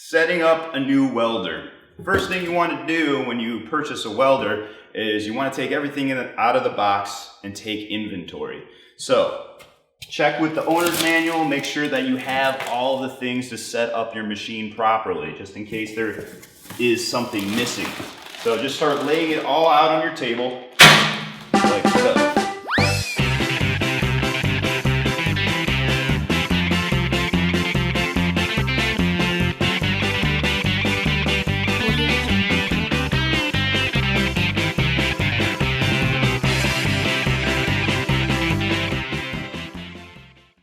Setting up a new welder. First thing you want to do when you purchase a welder is you want to take everything out of the box and take inventory. So check with the owner's manual, make sure that you have all the things to set up your machine properly, just in case there is something missing. So just start laying it all out on your table like so.